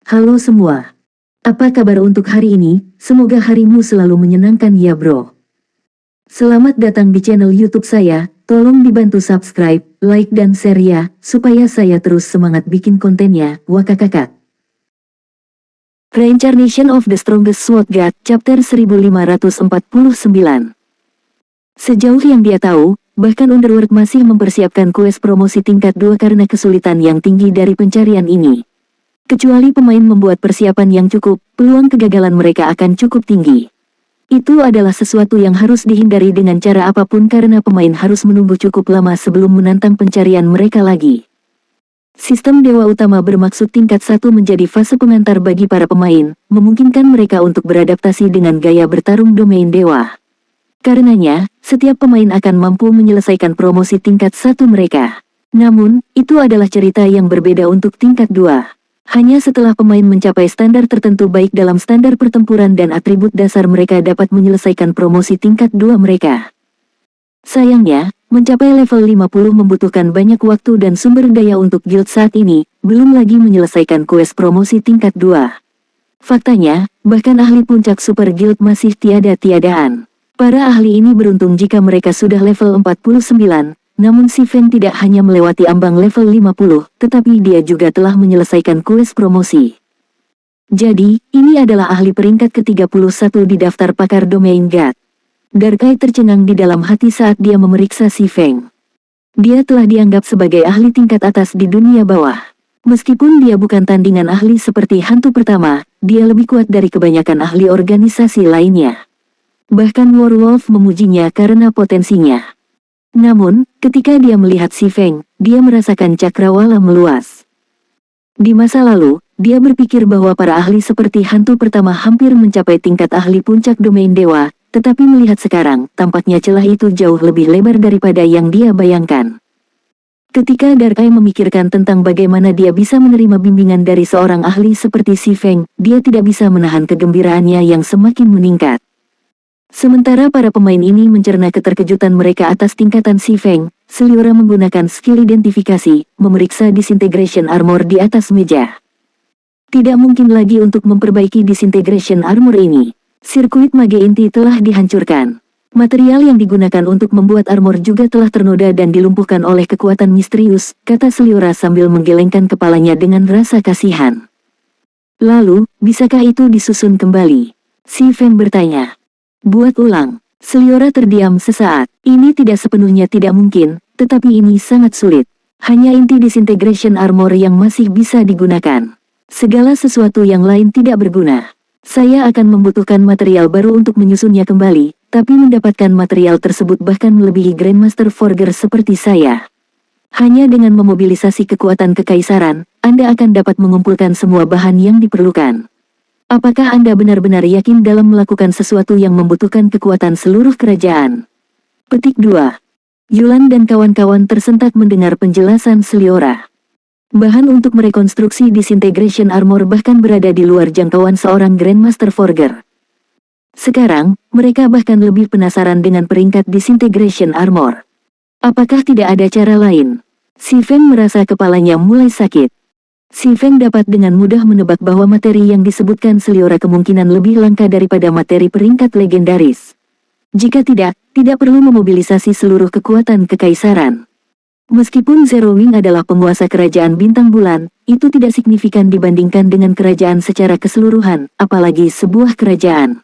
Halo semua. Apa kabar untuk hari ini? Semoga harimu selalu menyenangkan ya bro. Selamat datang di channel YouTube saya. Tolong dibantu subscribe, like dan share ya, supaya saya terus semangat bikin kontennya. Wakakakak. Reincarnation of the Strongest Sword God, Chapter 1549. Sejauh yang dia tahu, bahkan Underworld masih mempersiapkan quest promosi tingkat 2 karena kesulitan yang tinggi dari pencarian ini. Kecuali pemain membuat persiapan yang cukup, peluang kegagalan mereka akan cukup tinggi. Itu adalah sesuatu yang harus dihindari dengan cara apapun karena pemain harus menunggu cukup lama sebelum menantang pencarian mereka lagi. Sistem Dewa Utama bermaksud tingkat 1 menjadi fase pengantar bagi para pemain, memungkinkan mereka untuk beradaptasi dengan gaya bertarung domain dewa. Karenanya, setiap pemain akan mampu menyelesaikan promosi tingkat 1 mereka. Namun, itu adalah cerita yang berbeda untuk tingkat 2. Hanya setelah pemain mencapai standar tertentu baik dalam standar pertempuran dan atribut dasar mereka dapat menyelesaikan promosi tingkat 2 mereka. Sayangnya, mencapai level 50 membutuhkan banyak waktu dan sumber daya untuk guild saat ini, belum lagi menyelesaikan quest promosi tingkat 2. Faktanya, bahkan ahli puncak super guild masih tiada-tiadaan. Para ahli ini beruntung jika mereka sudah level 49. Namun si Feng tidak hanya melewati ambang level 50, tetapi dia juga telah menyelesaikan quest promosi. Jadi, ini adalah ahli peringkat ke-31 di daftar pakar domain God. Darkai tercengang di dalam hati saat dia memeriksa si Feng. Dia telah dianggap sebagai ahli tingkat atas di dunia bawah. Meskipun dia bukan tandingan ahli seperti hantu pertama, dia lebih kuat dari kebanyakan ahli organisasi lainnya. Bahkan Werewolf memujinya karena potensinya. Namun, ketika dia melihat si Feng, dia merasakan cakrawala meluas. Di masa lalu, dia berpikir bahwa para ahli seperti hantu pertama hampir mencapai tingkat ahli puncak domain dewa, tetapi melihat sekarang, tampaknya celah itu jauh lebih lebar daripada yang dia bayangkan. Ketika Darkai memikirkan tentang bagaimana dia bisa menerima bimbingan dari seorang ahli seperti si Feng, dia tidak bisa menahan kegembiraannya yang semakin meningkat. Sementara para pemain ini mencerna keterkejutan mereka atas tingkatan si Feng, Seliora menggunakan skill identifikasi, memeriksa disintegration armor di atas meja. Tidak mungkin lagi untuk memperbaiki disintegration armor ini. Sirkuit mage inti telah dihancurkan. Material yang digunakan untuk membuat armor juga telah ternoda dan dilumpuhkan oleh kekuatan misterius, kata Seliora sambil menggelengkan kepalanya dengan rasa kasihan. Lalu, bisakah itu disusun kembali? Si Feng bertanya. Buat ulang. Seliora terdiam sesaat. Ini tidak sepenuhnya tidak mungkin, tetapi ini sangat sulit. Hanya inti disintegration armor yang masih bisa digunakan. Segala sesuatu yang lain tidak berguna. Saya akan membutuhkan material baru untuk menyusunnya kembali, tapi mendapatkan material tersebut bahkan melebihi Grandmaster Forger seperti saya. Hanya dengan memobilisasi kekuatan kekaisaran, Anda akan dapat mengumpulkan semua bahan yang diperlukan. Apakah Anda benar-benar yakin dalam melakukan sesuatu yang membutuhkan kekuatan seluruh kerajaan? Petik 2. Yulan dan kawan-kawan tersentak mendengar penjelasan Seliora. Bahan untuk merekonstruksi disintegration armor bahkan berada di luar jangkauan seorang Grandmaster Forger. Sekarang, mereka bahkan lebih penasaran dengan peringkat disintegration armor. Apakah tidak ada cara lain? Si Feng merasa kepalanya mulai sakit. Si Feng dapat dengan mudah menebak bahwa materi yang disebutkan Seliora kemungkinan lebih langka daripada materi peringkat legendaris. Jika tidak perlu memobilisasi seluruh kekuatan kekaisaran. Meskipun Zero Wing adalah penguasa kerajaan bintang bulan, itu tidak signifikan dibandingkan dengan kerajaan secara keseluruhan, apalagi sebuah kerajaan.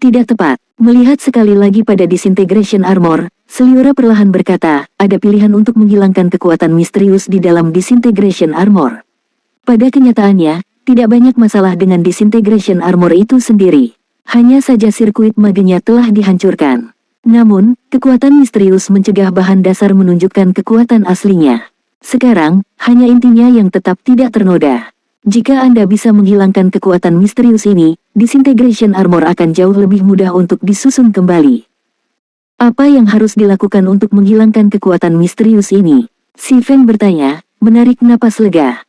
Tidak tepat. Melihat sekali lagi pada disintegration armor, Seliora perlahan berkata, ada pilihan untuk menghilangkan kekuatan misterius di dalam disintegration armor. Pada kenyataannya, tidak banyak masalah dengan disintegration armor itu sendiri. Hanya saja sirkuit magenya telah dihancurkan. Namun, kekuatan misterius mencegah bahan dasar menunjukkan kekuatan aslinya. Sekarang, hanya intinya yang tetap tidak ternoda. Jika Anda bisa menghilangkan kekuatan misterius ini, disintegration armor akan jauh lebih mudah untuk disusun kembali. Apa yang harus dilakukan untuk menghilangkan kekuatan misterius ini? Si Feng bertanya, menarik napas lega.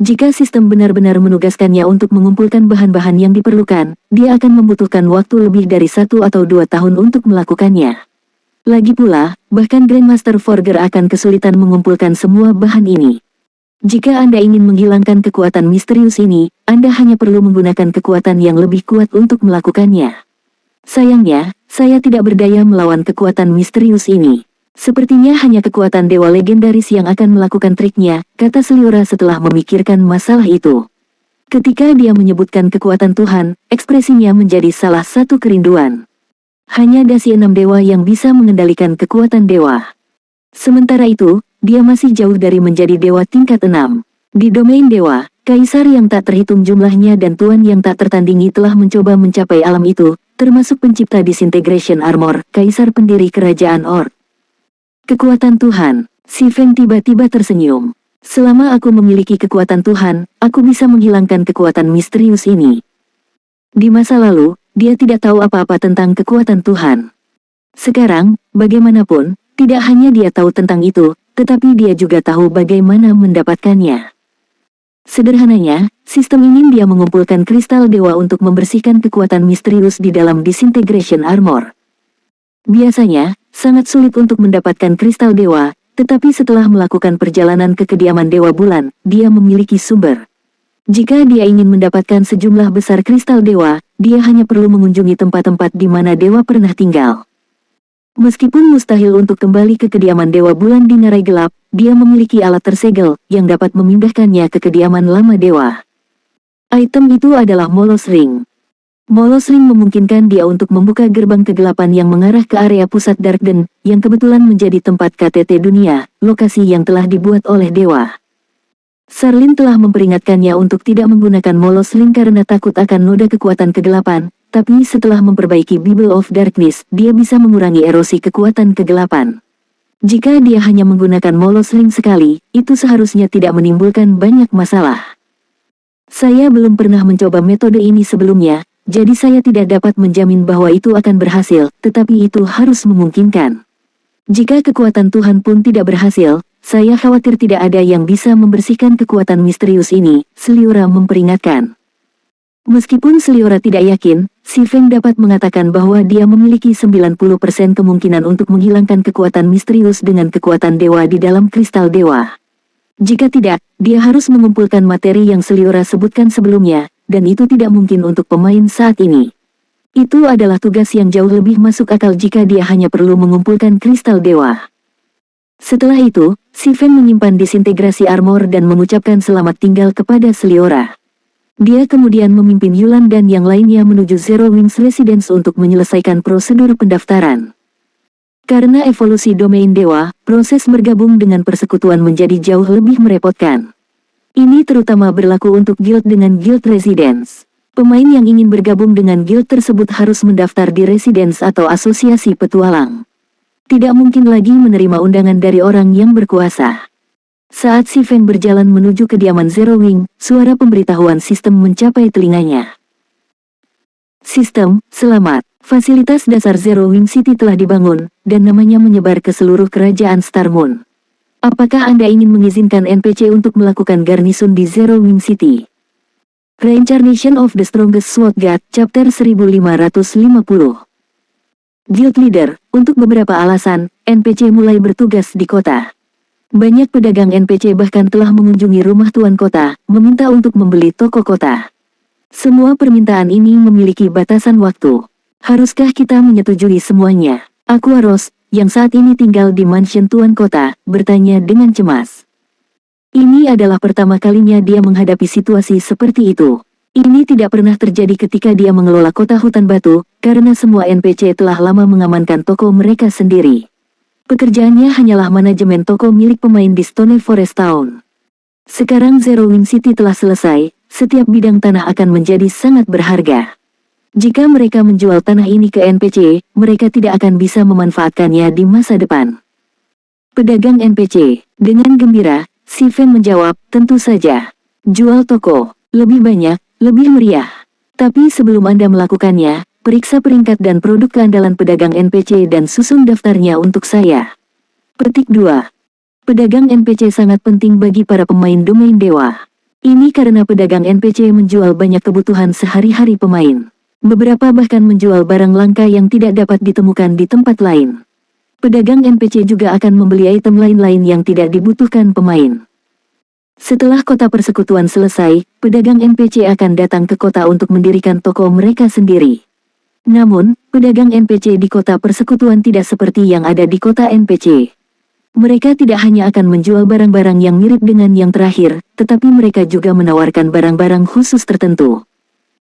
Jika sistem benar-benar menugaskannya untuk mengumpulkan bahan-bahan yang diperlukan, dia akan membutuhkan waktu lebih dari 1 atau 2 tahun untuk melakukannya. Lagi pula, bahkan Grandmaster Forger akan kesulitan mengumpulkan semua bahan ini. Jika Anda ingin menghilangkan kekuatan misterius ini, Anda hanya perlu menggunakan kekuatan yang lebih kuat untuk melakukannya. Sayangnya, saya tidak berdaya melawan kekuatan misterius ini. Sepertinya hanya kekuatan dewa legendaris yang akan melakukan triknya, kata Seliora setelah memikirkan masalah itu. Ketika dia menyebutkan kekuatan Tuhan, ekspresinya menjadi salah satu kerinduan. Hanya dasi 6 dewa yang bisa mengendalikan kekuatan dewa. Sementara itu, dia masih jauh dari menjadi dewa tingkat 6. Di domain dewa, kaisar yang tak terhitung jumlahnya dan tuan yang tak tertandingi telah mencoba mencapai alam itu, termasuk pencipta Disintegration Armor, kaisar pendiri kerajaan Orc. Kekuatan Tuhan. Si Feng tiba-tiba tersenyum. Selama aku memiliki kekuatan Tuhan, aku bisa menghilangkan kekuatan misterius ini. Di masa lalu, dia tidak tahu apa-apa tentang kekuatan Tuhan. Sekarang, bagaimanapun, tidak hanya dia tahu tentang itu, tetapi dia juga tahu bagaimana mendapatkannya. Sederhananya, sistem ingin dia mengumpulkan kristal dewa untuk membersihkan kekuatan misterius di dalam Disintegration Armor. Biasanya, sangat sulit untuk mendapatkan kristal dewa, tetapi setelah melakukan perjalanan ke kediaman Dewa Bulan, dia memiliki sumber. Jika dia ingin mendapatkan sejumlah besar kristal dewa, dia hanya perlu mengunjungi tempat-tempat di mana dewa pernah tinggal. Meskipun mustahil untuk kembali ke kediaman Dewa Bulan di Ngarai Gelap, dia memiliki alat tersegel yang dapat memindahkannya ke kediaman lama dewa. Item itu adalah Molos Ring. Molos Ring memungkinkan dia untuk membuka gerbang kegelapan yang mengarah ke area pusat Darkden, yang kebetulan menjadi tempat KTT dunia, lokasi yang telah dibuat oleh dewa. Sarlin telah memperingatkannya untuk tidak menggunakan Molos Ring karena takut akan noda kekuatan kegelapan, tapi setelah memperbaiki Bible of Darkness, dia bisa mengurangi erosi kekuatan kegelapan. Jika dia hanya menggunakan Molos Ring sekali, itu seharusnya tidak menimbulkan banyak masalah. Saya belum pernah mencoba metode ini sebelumnya, jadi saya tidak dapat menjamin bahwa itu akan berhasil, tetapi itu harus memungkinkan. Jika kekuatan Tuhan pun tidak berhasil, saya khawatir tidak ada yang bisa membersihkan kekuatan misterius ini, Seliora memperingatkan. Meskipun Seliora tidak yakin, si Feng dapat mengatakan bahwa dia memiliki 90% kemungkinan untuk menghilangkan kekuatan misterius dengan kekuatan dewa di dalam kristal dewa. Jika tidak, dia harus mengumpulkan materi yang Seliora sebutkan sebelumnya, dan itu tidak mungkin untuk pemain saat ini. Itu adalah tugas yang jauh lebih masuk akal jika dia hanya perlu mengumpulkan kristal dewa. Setelah itu, si Feng menyimpan disintegrasi armor dan mengucapkan selamat tinggal kepada Seliora. Dia kemudian memimpin Yulan dan yang lainnya menuju Zero Wings Residence untuk menyelesaikan prosedur pendaftaran. Karena evolusi domain dewa, proses bergabung dengan persekutuan menjadi jauh lebih merepotkan. Ini terutama berlaku untuk guild dengan guild residence. Pemain yang ingin bergabung dengan guild tersebut harus mendaftar di residence atau asosiasi petualang. Tidak mungkin lagi menerima undangan dari orang yang berkuasa. Saat si Feng berjalan menuju kediaman Zero Wing, suara pemberitahuan sistem mencapai telinganya. Sistem, selamat. Fasilitas dasar Zero Wing City telah dibangun, dan namanya menyebar ke seluruh kerajaan Star Moon. Apakah Anda ingin mengizinkan NPC untuk melakukan garnison di Zero Wing City? Reincarnation of the Strongest Sword God, Chapter 1550. Guild Leader, untuk beberapa alasan, NPC mulai bertugas di kota. Banyak pedagang NPC bahkan telah mengunjungi rumah tuan kota, meminta untuk membeli toko kota. Semua permintaan ini memiliki batasan waktu. Haruskah kita menyetujui semuanya? Aquaros, yang saat ini tinggal di mansion tuan kota, bertanya dengan cemas. Ini adalah pertama kalinya dia menghadapi situasi seperti itu. Ini tidak pernah terjadi ketika dia mengelola kota hutan batu, karena semua NPC telah lama mengamankan toko mereka sendiri. Pekerjaannya hanyalah manajemen toko milik pemain di Stone Forest Town. Sekarang Zero Wing City telah selesai, setiap bidang tanah akan menjadi sangat berharga. Jika mereka menjual tanah ini ke NPC, mereka tidak akan bisa memanfaatkannya di masa depan. Pedagang NPC, dengan gembira, si Feng menjawab, tentu saja. Jual toko, lebih banyak, lebih meriah. Tapi sebelum Anda melakukannya, periksa peringkat dan produk keandalan pedagang NPC dan susun daftarnya untuk saya. Petik 2. Pedagang NPC sangat penting bagi para pemain domain dewa. Ini karena pedagang NPC menjual banyak kebutuhan sehari-hari pemain. Beberapa bahkan menjual barang langka yang tidak dapat ditemukan di tempat lain. Pedagang NPC juga akan membeli item lain-lain yang tidak dibutuhkan pemain. Setelah kota persekutuan selesai, pedagang NPC akan datang ke kota untuk mendirikan toko mereka sendiri. Namun, pedagang NPC di kota persekutuan tidak seperti yang ada di kota NPC. Mereka tidak hanya akan menjual barang-barang yang mirip dengan yang terakhir, tetapi mereka juga menawarkan barang-barang khusus tertentu.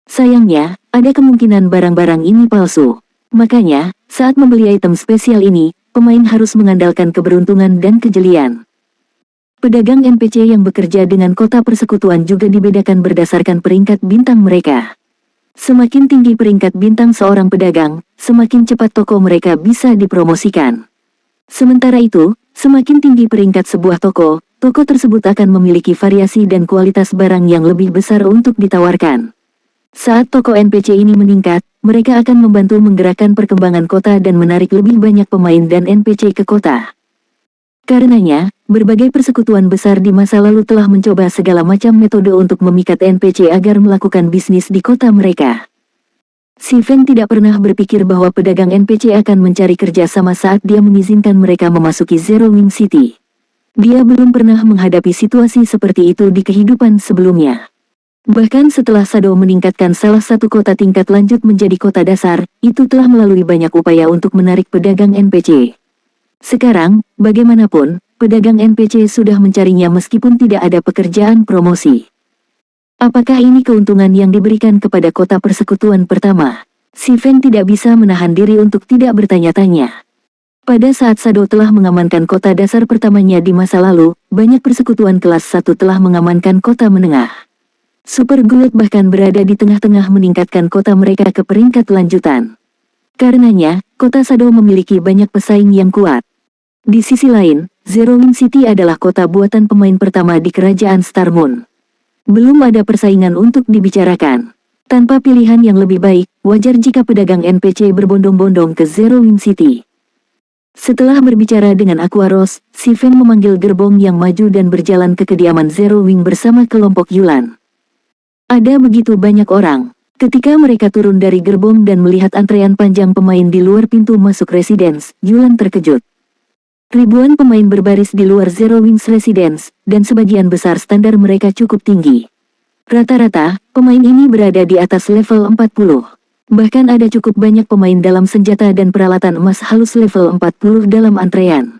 Sayangnya, ada kemungkinan barang-barang ini palsu. Makanya, saat membeli item spesial ini, pemain harus mengandalkan keberuntungan dan kejelian. Pedagang NPC yang bekerja dengan kota persekutuan juga dibedakan berdasarkan peringkat bintang mereka. Semakin tinggi peringkat bintang seorang pedagang, semakin cepat toko mereka bisa dipromosikan. Sementara itu, semakin tinggi peringkat sebuah toko, toko tersebut akan memiliki variasi dan kualitas barang yang lebih besar untuk ditawarkan. Saat toko NPC ini meningkat, mereka akan membantu menggerakkan perkembangan kota dan menarik lebih banyak pemain dan NPC ke kota. Karenanya, berbagai persekutuan besar di masa lalu telah mencoba segala macam metode untuk memikat NPC agar melakukan bisnis di kota mereka. Si Feng tidak pernah berpikir bahwa pedagang NPC akan mencari kerja sama saat dia mengizinkan mereka memasuki Zero Wing City. Dia belum pernah menghadapi situasi seperti itu di kehidupan sebelumnya. Bahkan setelah Shadow meningkatkan salah satu kota tingkat lanjut menjadi kota dasar, itu telah melalui banyak upaya untuk menarik pedagang NPC. Sekarang, bagaimanapun, pedagang NPC sudah mencarinya meskipun tidak ada pekerjaan promosi. Apakah ini keuntungan yang diberikan kepada kota persekutuan pertama? Si Feng tidak bisa menahan diri untuk tidak bertanya-tanya. Pada saat Shadow telah mengamankan kota dasar pertamanya di masa lalu, banyak persekutuan kelas 1 telah mengamankan kota menengah. Super Guild bahkan berada di tengah-tengah meningkatkan kota mereka ke peringkat lanjutan. Karenanya, kota Shadow memiliki banyak pesaing yang kuat. Di sisi lain, Zero Wing City adalah kota buatan pemain pertama di kerajaan Star Moon. Belum ada persaingan untuk dibicarakan. Tanpa pilihan yang lebih baik, wajar jika pedagang NPC berbondong-bondong ke Zero Wing City. Setelah berbicara dengan Aquaros, si Feng memanggil gerbong yang maju dan berjalan ke kediaman Zero Wing bersama kelompok Yulan. Ada begitu banyak orang. Ketika mereka turun dari gerbong dan melihat antrean panjang pemain di luar pintu masuk residence, Yulan terkejut. Ribuan pemain berbaris di luar Zero Wings Residence, dan sebagian besar standar mereka cukup tinggi. Rata-rata, pemain ini berada di atas level 40. Bahkan ada cukup banyak pemain dalam senjata dan peralatan emas halus level 40 dalam antrean.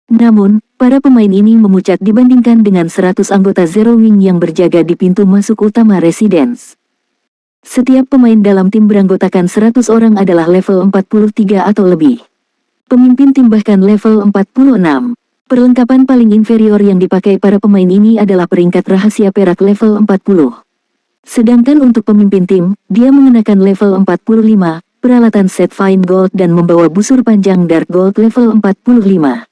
Namun, para pemain ini memucat dibandingkan dengan 100 anggota Zero Wing yang berjaga di pintu masuk utama Residence. Setiap pemain dalam tim beranggotakan 100 orang adalah level 43 atau lebih. Pemimpin tim bahkan level 46. Perlengkapan paling inferior yang dipakai para pemain ini adalah peringkat rahasia perak level 40. Sedangkan untuk pemimpin tim, dia mengenakan level 45, peralatan set fine gold dan membawa busur panjang dark gold level 45.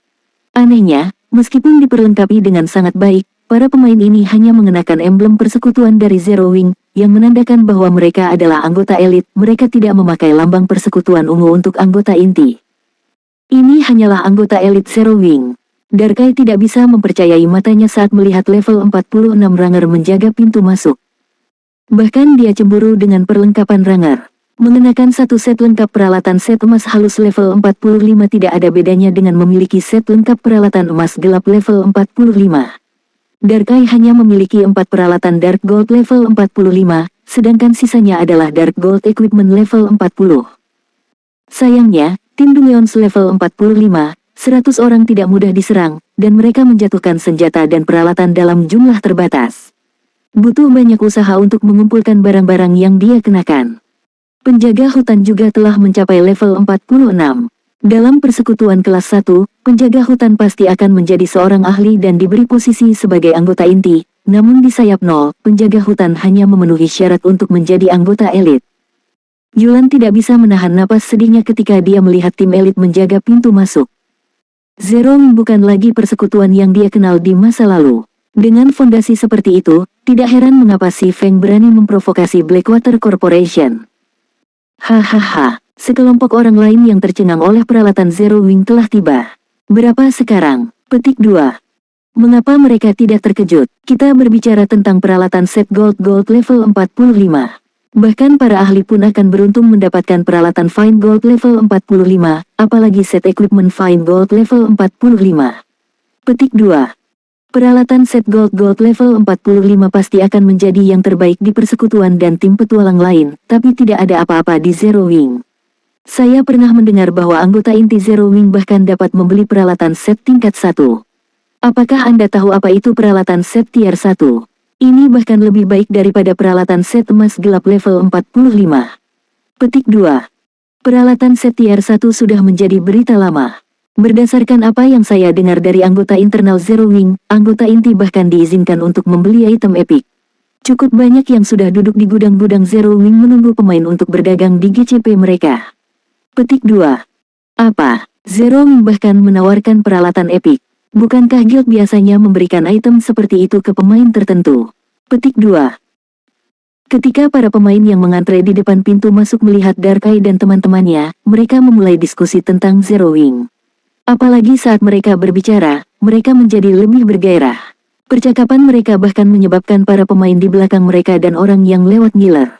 Anehnya, meskipun diperlengkapi dengan sangat baik, para pemain ini hanya mengenakan emblem persekutuan dari Zero Wing, yang menandakan bahwa mereka adalah anggota elit. Mereka tidak memakai lambang persekutuan ungu untuk anggota inti. Ini hanyalah anggota elit Zero Wing. Darkai tidak bisa mempercayai matanya saat melihat level 46 Ranger menjaga pintu masuk. Bahkan dia cemburu dengan perlengkapan Ranger. Mengenakan satu set lengkap peralatan set emas halus level 45 tidak ada bedanya dengan memiliki set lengkap peralatan emas gelap level 45. Darkai hanya memiliki 4 peralatan dark gold level 45, sedangkan sisanya adalah dark gold equipment level 40. Sayangnya, tim Dungeons level 45, 100 orang tidak mudah diserang, dan mereka menjatuhkan senjata dan peralatan dalam jumlah terbatas. Butuh banyak usaha untuk mengumpulkan barang-barang yang dia kenakan. Penjaga hutan juga telah mencapai level 46. Dalam persekutuan kelas 1, penjaga hutan pasti akan menjadi seorang ahli dan diberi posisi sebagai anggota inti, namun di sayap 0, penjaga hutan hanya memenuhi syarat untuk menjadi anggota elit. Yulan tidak bisa menahan napas sedihnya ketika dia melihat tim elit menjaga pintu masuk. Zero Wing bukan lagi persekutuan yang dia kenal di masa lalu. Dengan fondasi seperti itu, tidak heran mengapa si Feng berani memprovokasi Blackwater Corporation. Hahaha, sekelompok orang lain yang tercengang oleh peralatan Zero Wing telah tiba. Berapa sekarang? Petik 2. Mengapa mereka tidak terkejut? Kita berbicara tentang peralatan set gold level 45. Bahkan para ahli pun akan beruntung mendapatkan peralatan fine gold level 45, apalagi set equipment fine gold level 45. Petik 2. Peralatan set gold level 45 pasti akan menjadi yang terbaik di persekutuan dan tim petualang lain, tapi tidak ada apa-apa di Zero Wing. Saya pernah mendengar bahwa anggota inti Zero Wing bahkan dapat membeli peralatan set tingkat 1. Apakah Anda tahu apa itu peralatan set tier 1? Ini bahkan lebih baik daripada peralatan set emas gelap level 45. Petik 2. Peralatan set tier 1 sudah menjadi berita lama. Berdasarkan apa yang saya dengar dari anggota internal Zero Wing, anggota inti bahkan diizinkan untuk membeli item epic. Cukup banyak yang sudah duduk di gudang-gudang Zero Wing menunggu pemain untuk berdagang di GCP mereka. Petik 2. Apa? Zero Wing bahkan menawarkan peralatan epic. Bukankah guild biasanya memberikan item seperti itu ke pemain tertentu? Petik 2. Ketika para pemain yang mengantre di depan pintu masuk melihat Darkai dan teman-temannya, mereka memulai diskusi tentang Zero Wing. Apalagi saat mereka berbicara, mereka menjadi lebih bergairah. Percakapan mereka bahkan menyebabkan para pemain di belakang mereka dan orang yang lewat ngiler.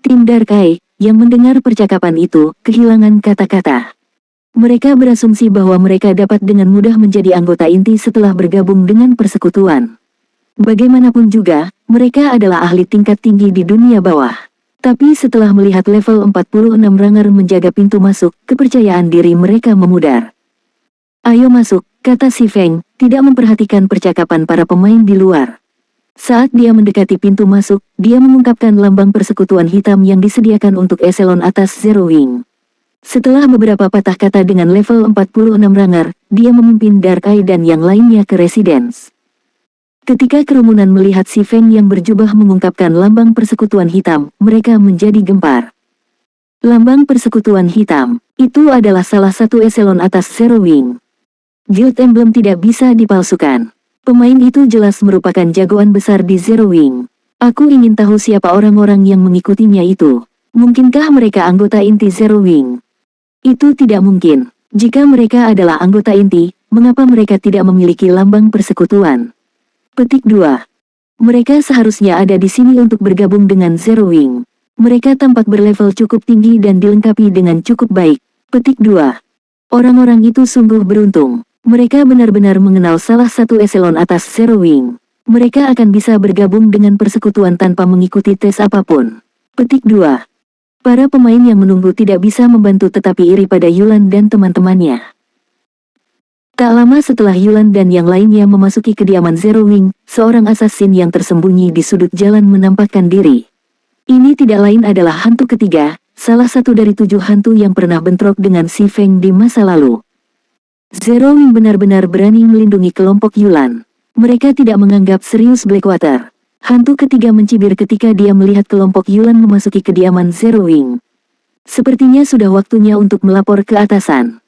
Tim Darkai, yang mendengar percakapan itu, kehilangan kata-kata. Mereka berasumsi bahwa mereka dapat dengan mudah menjadi anggota inti setelah bergabung dengan persekutuan. Bagaimanapun juga, mereka adalah ahli tingkat tinggi di dunia bawah. Tapi setelah melihat level 46 ranger menjaga pintu masuk, kepercayaan diri mereka memudar. Ayo masuk, kata si Feng, tidak memperhatikan percakapan para pemain di luar. Saat dia mendekati pintu masuk, dia mengungkapkan lambang persekutuan hitam yang disediakan untuk eselon atas Zero Wing. Setelah beberapa patah kata dengan level 46 ranger, dia memimpin Dark Eye dan yang lainnya ke residence. Ketika kerumunan melihat si Feng yang berjubah mengungkapkan lambang persekutuan hitam, mereka menjadi gempar. Lambang persekutuan hitam, itu adalah salah satu eselon atas Zero Wing. Guild Emblem tidak bisa dipalsukan. Pemain itu jelas merupakan jagoan besar di Zero Wing. Aku ingin tahu siapa orang-orang yang mengikutinya itu. Mungkinkah mereka anggota inti Zero Wing? Itu tidak mungkin. Jika mereka adalah anggota inti, mengapa mereka tidak memiliki lambang persekutuan? Petik 2. Mereka seharusnya ada di sini untuk bergabung dengan Zero Wing. Mereka tampak berlevel cukup tinggi dan dilengkapi dengan cukup baik. Petik 2. Orang-orang itu sungguh beruntung. Mereka benar-benar mengenal salah satu eselon atas Zero Wing. Mereka akan bisa bergabung dengan persekutuan tanpa mengikuti tes apapun. Petik 2. Para pemain yang menunggu tidak bisa membantu tetapi iri pada Yulan dan teman-temannya. Tak lama setelah Yulan dan yang lainnya memasuki kediaman Zero Wing, seorang assassin yang tersembunyi di sudut jalan menampakkan diri. Ini tidak lain adalah hantu ketiga, salah satu dari 7 hantu yang pernah bentrok dengan si Feng di masa lalu. Zero Wing benar-benar berani melindungi kelompok Yulan. Mereka tidak menganggap serius Blackwater. Hantu ketiga mencibir ketika dia melihat kelompok Yulan memasuki kediaman Zero Wing. Sepertinya sudah waktunya untuk melapor ke atasan.